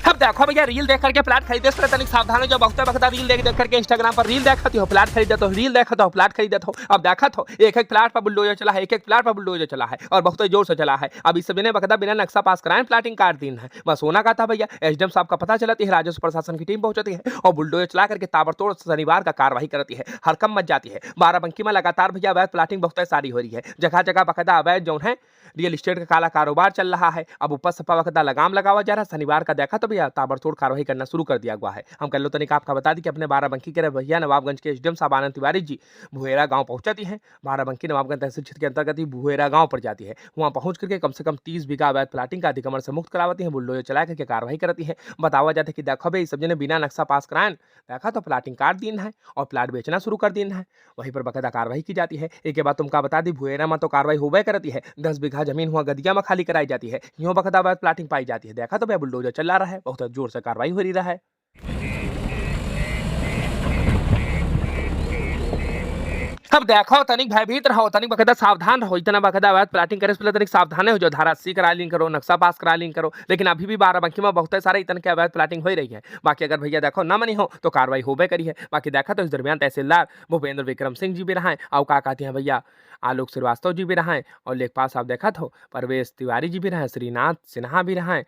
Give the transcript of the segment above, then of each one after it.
अब देखो भैया रील देख करके प्लाट खरीदे से तनिक सावधान हो, जो बहुत बखता रील देख करके इंस्टाग्राम पर रील देखती हो, प्लाट खरीदत हो, रील देखत हो, प्लाट खरीदत हो। अब देखत हो एक एक प्लाट पर बुलडोजर चला है, एक एक प्लाट पर बुलडोजर चला है और बहुत जोर से चला है। अब इस समय बखता बिना नक्शा पास कराए प्लाटिंग काट दिन है। बस होना का था भैया, एसडीएम साहब का पता चलती है, राजस्व प्रशासन की टीम पहुंचती है और बुलडोजर चला करके ताबड़तोड़ शनिवार का कार्रवाई करती है। हरकम मच जाती है। बाराबंकी में लगातार भैया अवैध प्लाटिंग बहुत सारी हो रही है। जगह जगह बकायदा अवैध जो है रियल एस्टेट का काला कारोबार चल रहा है। अब ऊपर सपा वक्त लगाम लगावा जा रहा है। शनिवार का देखा तो भैया ताबड़तोड़ कार्रवाई करना शुरू कर दिया हुआ है। हम कल तनिक आपका बता दी कि अपने बाराबंकी के भैया नवाबगंज के एसडीएम साहब आनंद तिवारी जी भुएरा गांव पहुंचाती है। बाराबंकी नवाबगंज तहसील क्षेत्र के अंतर्गत ही भुएरा गांव पर जाती है। वहां पहुंच करके कम से कम 30 बीघा अवैध प्लाटिंग का अतिक्रमण से मुक्त कराती है। बुलडोजर चला करके कार्रवाई करती है। बतावा जाता है कि देखो भाई सब जने बिना नक्शा पास कराए देखा तो प्लाटिंग काट दिन है और प्लाट बेचना शुरू कर दिन है। वहीं पर बकायदा कार्रवाई की जाती है। एक के बाद तुमका बता दी भुएरा में तो कार्रवाई होबे करती है। 10 बीघा जमीन हुआ गदिया में खाली कराई जाती है। यूं बकायदा अवैध प्लाटिंग पाई जाती है। देखा तो भैया बुलडोजर चला रहा है, बहुत जोर से कार्रवाई हो रही है। अब देखो तनिक भयभीत रहो, तनिक बकायदा सावधान रहो। इतना बकायदा अवैध प्लाटिंग करे से पहले तनिक सावधान हो, जो धारा 80 करा लीन करो, नक्शा पास करा लीन करो। लेकिन अभी भी बाराबंकी में बहुत सारे इतने के अवैध प्लाटिंग हो रही है। बाकी अगर भैया देखो न मनी हो तो कार्रवाई होबे करी है। बाकी देखा तो इस दरमियान तहसीलदार भूपेंद्र विक्रम सिंह जी भी रहे और का कहते हैं भैया आलोक श्रीवास्तव जी भी रहे और लेखपाल साहब देखा तो परवेश तिवारी जी भी रहे, श्रीनाथ सिन्हा भी रहे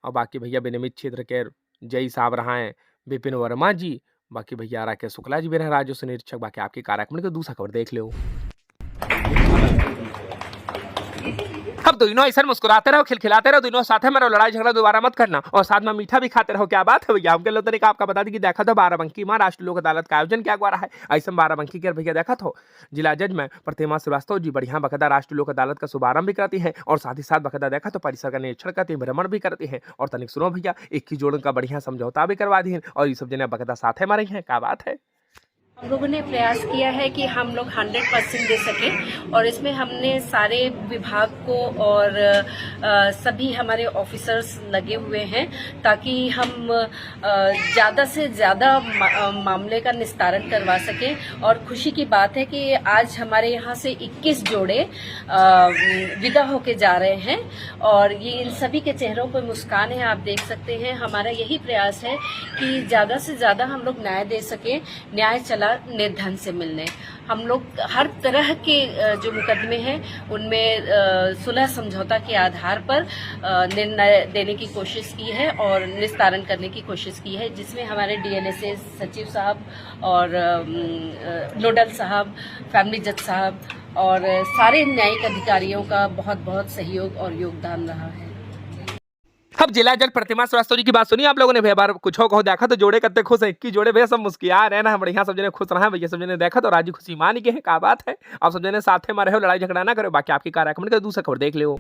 और बाकी भैया विनियमित क्षेत्र के जय साहब रहे विपिन वर्मा जी। बाकी भैया राकेश शुक्ला जी भी रहे राजस्व निरीक्षक। बाकी आपकी कार्यक्रम को दूसरा खबर देख लो। अब दोनों ऐसा मुस्कुराते रहो, खिलखिलाते रहो, दोनों साथ में रहो, लड़ाई झगड़ा दोबारा मत करना और साथ में मीठा भी खाते रहो। क्या बात है भैया। हमके लोग तरीका आपका बता दी कि देखा तो बाराबंकी में राष्ट्रीय लोक अदालत का आयोजन किया गया है। ऐसा बाराबंकी के भैया देखा तो जिला जज में प्रतिमा श्रीवास्तव जी बढ़िया बकायदा राष्ट्रीय लोक अदालत का शुभारंभ भी करती है और साथ ही साथ बकायदा देखा तो परिसर का निरीक्षण करती है, भ्रमण भी करती है और तनिक सुनो भैया 21 जोड़ों का बढ़िया समझौता भी करवा दी है और ये सब जने बकायदा साथ में रही है। क्या बात है। हम लोगों ने प्रयास किया है कि हम लोग 100% दे सकें और इसमें हमने सारे विभाग को और सभी हमारे ऑफिसर्स लगे हुए हैं ताकि हम ज़्यादा से ज़्यादा मामले का निस्तारण करवा सकें। और खुशी की बात है कि आज हमारे यहाँ से 21 जोड़े विदा होके जा रहे हैं और ये इन सभी के चेहरों पर मुस्कान है, आप देख सकते हैं। हमारा यही प्रयास है कि ज़्यादा से ज़्यादा हम लोग न्याय दे सकें। न्याय चला निर्धन से मिलने। हम लोग हर तरह के जो मुकदमे हैं उनमें सुलह समझौता के आधार पर निर्णय देने की कोशिश की है और निस्तारण करने की कोशिश की है, जिसमें हमारे डीएलएसए सचिव साहब और नोडल साहब, फैमिली जज साहब और सारे न्यायिक अधिकारियों का बहुत बहुत सहयोग और योगदान रहा है। अब जिला जज प्रतिमा श्रीवास्तव जी की बात सुनी आप लोगों ने। भैया बार कुछ कहो देखा तो जोड़े करते खुश है, 21 जोड़े भैया सब मुस्कुरा रहे ना, बढ़िया सब जने खुश रहे भैया। सब जने देखा तो राजी खुशी मान के है। क्या बात है। आप सब जने साथे में रहो, लड़ाई झगड़ा ना करो। बाकी आपकी कार्यक्रम का दूसरा खबर देख लो।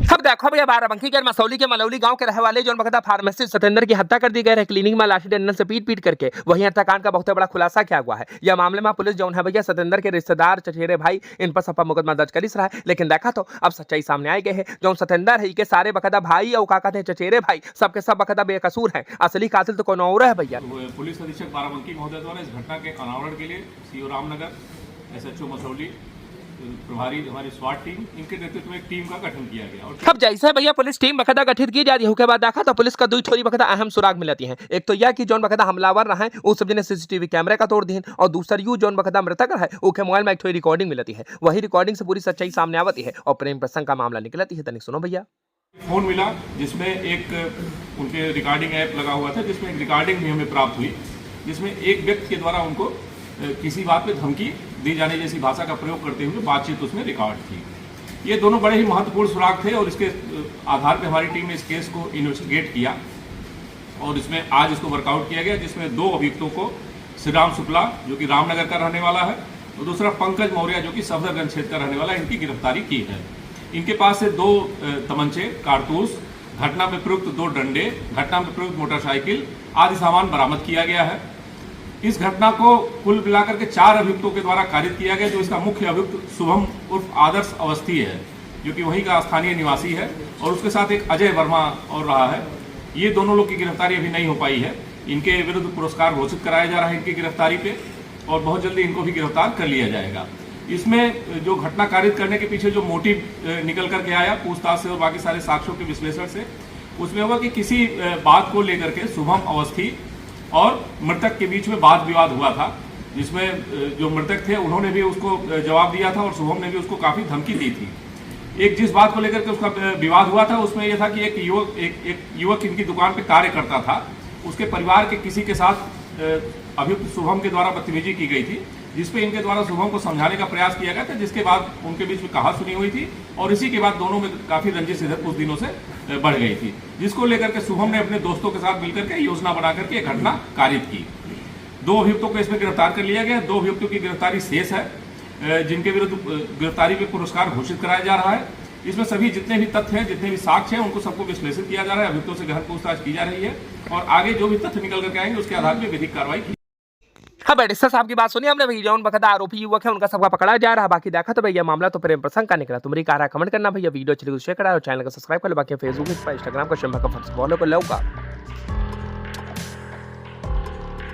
अब देखो भैया बाराबंकी के मसौली के मलौली गांव के रहने वाले जो बकायदा फार्मेसिस्ट सतेंद्र की हत्या कर दी गई है क्लिनिक में लाठी डंडन से पीट करके। वहीं हत्याकांड का बहुत बड़ा खुलासा किया हुआ है। यह मामले में पुलिस जो है भैया सतेंद्र के रिश्तेदार चचेरे भाई इन पर सपा मुकदमा दर्ज कर रहा है। लेकिन देखा तो अब सच्चाई सामने आई गई है। जो सतेंद्र है के सारे बकायदा भाई और का कहते हैं चचेरे भाई सबके सब बकायदा बेकसूर है। असली कातिल तो कौन और है भैया। पुलिस अधीक्षक बाराबंकी महोदय द्वारा इस घटना के अनावरण के लिए सीओ रामनगर, एसएचओ मसौली, प्रभारी हमारी स्वाट टीम, इनके नेतृत्व में एक टीम का गठन किया गया। और अब जैसे भैया पुलिस टीम बकायदा गठित की जा रही है उसके बाद देखा तो पुलिस का दो थोड़ी बकायदा अहम सुराग मिलती है। एक तो यह कि जौन बकायदा हमलावर रहा है उस सब ने सीसीटीवी कैमरे का तोड़ दी और दूसरा यू जौन बकायदा मृतक है उसके मोबाइल में एक थोड़ी रिकॉर्डिंग मिलती है। वही रिकॉर्डिंग से पूरी सच्चाई सामने आवती है और प्रेम प्रसंग का मामला निकलती है। तनिक सुनो भैया। फोन मिला जिसमें एक उनके रिकॉर्डिंग ऐप लगा हुआ था, जिसमें एक रिकॉर्डिंग भी हमें प्राप्त हुई, जिसमें एक व्यक्ति के द्वारा उनको किसी बात पे धमकी दी जाने जैसी भाषा का प्रयोग करते हुए बातचीत उसमें रिकॉर्ड थी। ये दोनों बड़े ही महत्वपूर्ण सुराग थे और इसके आधार पर हमारी टीम ने इस केस को इन्वेस्टिगेट किया और इसमें आज इसको वर्कआउट किया गया, जिसमें 2 अभियुक्तों को श्री राम शुक्ला जो कि रामनगर का रहने वाला है और दूसरा पंकज मौर्य जो कि सफदरगंज क्षेत्र का रहने वाला है, इनकी गिरफ्तारी की है। इनके पास से 2 तमंचे, कारतूस, घटना में प्रयुक्त 2 डंडे, घटना में प्रयुक्त मोटरसाइकिल आदि सामान बरामद किया गया है। इस घटना को कुल मिलाकर के 4 अभियुक्तों के द्वारा कारित किया गया, जो इसका मुख्य अभियुक्त शुभम उर्फ आदर्श अवस्थी है जो कि वहीं का स्थानीय निवासी है और उसके साथ एक अजय वर्मा और रहा है। ये दोनों लोग की गिरफ्तारी अभी नहीं हो पाई है। इनके विरुद्ध पुरस्कार घोषित कराया जा रहा है इनकी गिरफ्तारी पे और बहुत जल्दी इनको भी गिरफ्तार कर लिया जाएगा। इसमें जो घटना कारित करने के पीछे जो मोटिव निकल करके आया पूछताछ से और बाकी सारे साक्ष्यों के विश्लेषण से, उसमें हुआ कि किसी बात को लेकर के शुभम अवस्थी और मृतक के बीच में वाद विवाद हुआ था, जिसमें जो मृतक थे उन्होंने भी उसको जवाब दिया था और शुभम ने भी उसको काफ़ी धमकी दी थी। एक जिस बात को लेकर के उसका विवाद हुआ था उसमें यह था कि एक युवक इनकी दुकान पे कार्य करता था, उसके परिवार के किसी के साथ अभियुक्त शुभम के द्वारा बदतमीजी की गई थी, जिसपे इनके द्वारा शुभम को समझाने का प्रयास किया गया था, जिसके बाद उनके बीच में कहा सुनी हुई थी और इसी के बाद दोनों में काफ़ी रंजिश इधर कुछ दिनों से बढ़ गई थी, जिसको लेकर के शुभम ने अपने दोस्तों के साथ मिलकर के योजना बना करके एक घटना कारित की। 2 अभियुक्तों को इसमें गिरफ्तार कर लिया गया। 2 अभियुक्तों की गिरफ्तारी शेष है, जिनके विरुद्ध गिरफ्तारी पे पुरस्कार घोषित कराया जा रहा है। इसमें सभी जितने भी तथ्य हैं, जितने भी साक्ष्य हैं, उनको सबको विश्लेषित किया जा रहा है, अभियुक्तों से गहन पूछताछ की जा रही है और आगे जो भी तथ्य निकल करके आएंगे उसके आधार पर विधिक कार्रवाई की। हाँ बैरिस्टर साहब की बात सुनी हमने भैया, जौन बकायदा आरोपी युवक है उनका सबका पकड़ा जा रहा है। बाकी देखा तो भैया मामला तो प्रेम प्रसंग का निकला। तुम्हारी कहा कमेंट करना भैया, वीडियो अच्छी लगी तो शेयर करा और चैनल को सब्सक्राइब कर लो। बाकी फेसबुक इंस्टाग्राम को फॉलो कर लो।